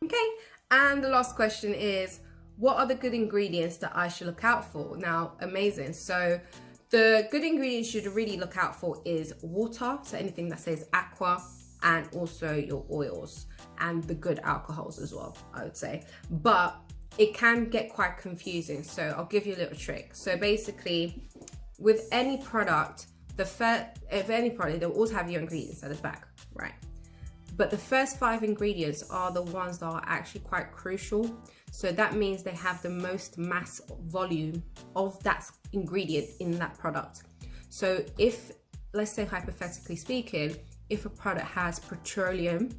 Okay, and the last question is, what are the good ingredients that I should look out for? Now, amazing. So the good ingredients you should really look out for is water, so anything that says aqua, and also your oils and the good alcohols as well, I would say. But it can get quite confusing, so I'll give you a little trick. So basically, with any product, they'll always have your ingredients at the back, right? But the first 5 ingredients are the ones that are actually quite crucial. So that means they have the most mass volume of that ingredient in that product. So if, let's say hypothetically speaking, if a product has petroleum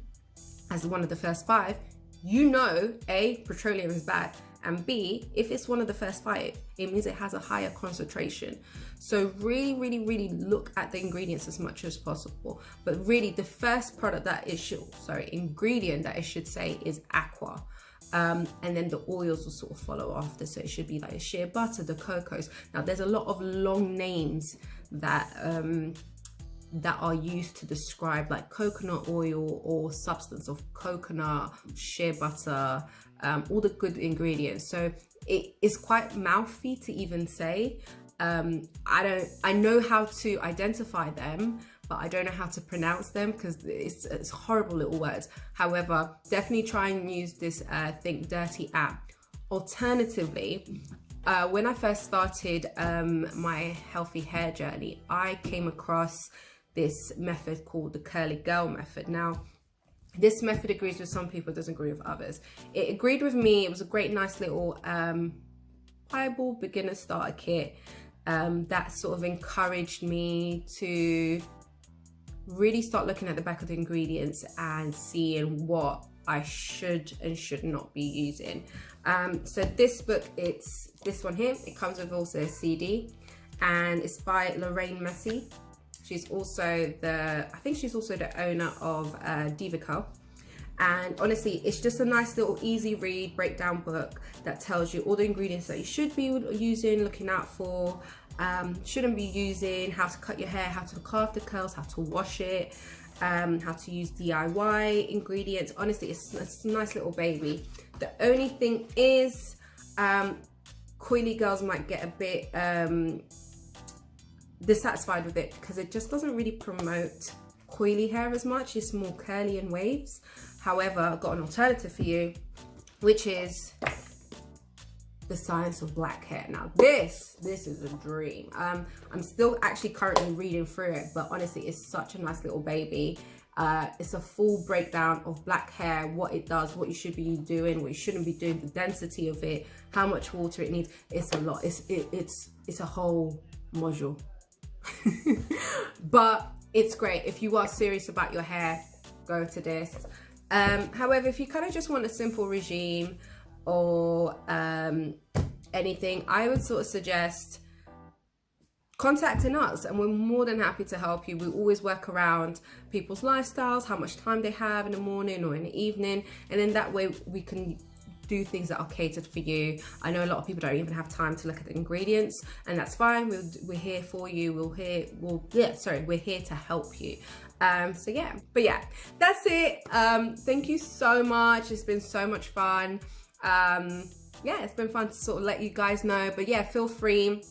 as one of the first 5, you know, A, petroleum is bad, and B, if it's one of the first 5, it means it has a higher concentration. So really look at the ingredients as much as possible. But really the first ingredient that it should say is aqua. And then the oils will sort of follow after. So it should be like shea butter, the cocos. Now there's a lot of long names that are used to describe like coconut oil or substance of coconut, shea butter, all the good ingredients. So it is quite mouthy to even say. I know how to identify them, but I don't know how to pronounce them because it's horrible little words. However, definitely try and use this Think Dirty app. Alternatively, when I first started my healthy hair journey, I came across this method called the curly girl method. Now, this method agrees with some people, doesn't agree with others. It agreed with me. It was a great, nice little Bible beginner starter kit that sort of encouraged me to really start looking at the back of the ingredients and seeing what I should and should not be using. So this book, it's this one here. It comes with also a CD, and it's by Lorraine Massey. She's also I think she's also the owner of Divaco. And honestly, it's just a nice little easy read breakdown book that tells you all the ingredients that you should be using, looking out for, shouldn't be using, how to cut your hair, how to carve the curls, how to wash it, how to use DIY ingredients. Honestly, it's a nice little baby. The only thing is, coily girls might get a bit dissatisfied with it because it just doesn't really promote coily hair as much. It's more curly and waves. However, I've got an alternative for you, which is the Science of Black Hair. Now this is a dream. I'm still actually currently reading through it, but honestly, it's such a nice little baby. It's a full breakdown of black hair, what it does, what you should be doing, what you shouldn't be doing, the density of it, how much water it needs. It's a lot. It's a whole module. But it's great. If you are serious about your hair, go to this. However, if you kind of just want a simple regime or anything, I would sort of suggest contacting us, and we're more than happy to help you. We always work around people's lifestyles, how much time they have in the morning or in the evening, and then that way we can do things that are catered for you. I know a lot of people don't even have time to look at the ingredients, and that's fine. We're here for you. We're here to help you. So yeah, but yeah, that's it. Thank you so much. It's been so much fun. Yeah, it's been fun to sort of let you guys know, but yeah, feel free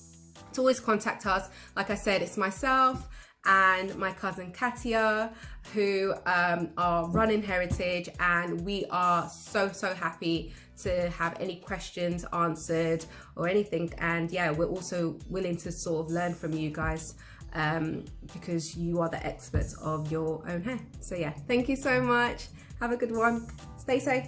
to always contact us. Like I said, it's myself and my cousin Catia who are running Hairitage, and we are so happy to have any questions answered or anything. And yeah, we're also willing to sort of learn from you guys because you are the experts of your own hair. So yeah, thank you so much. Have a good one. Stay safe.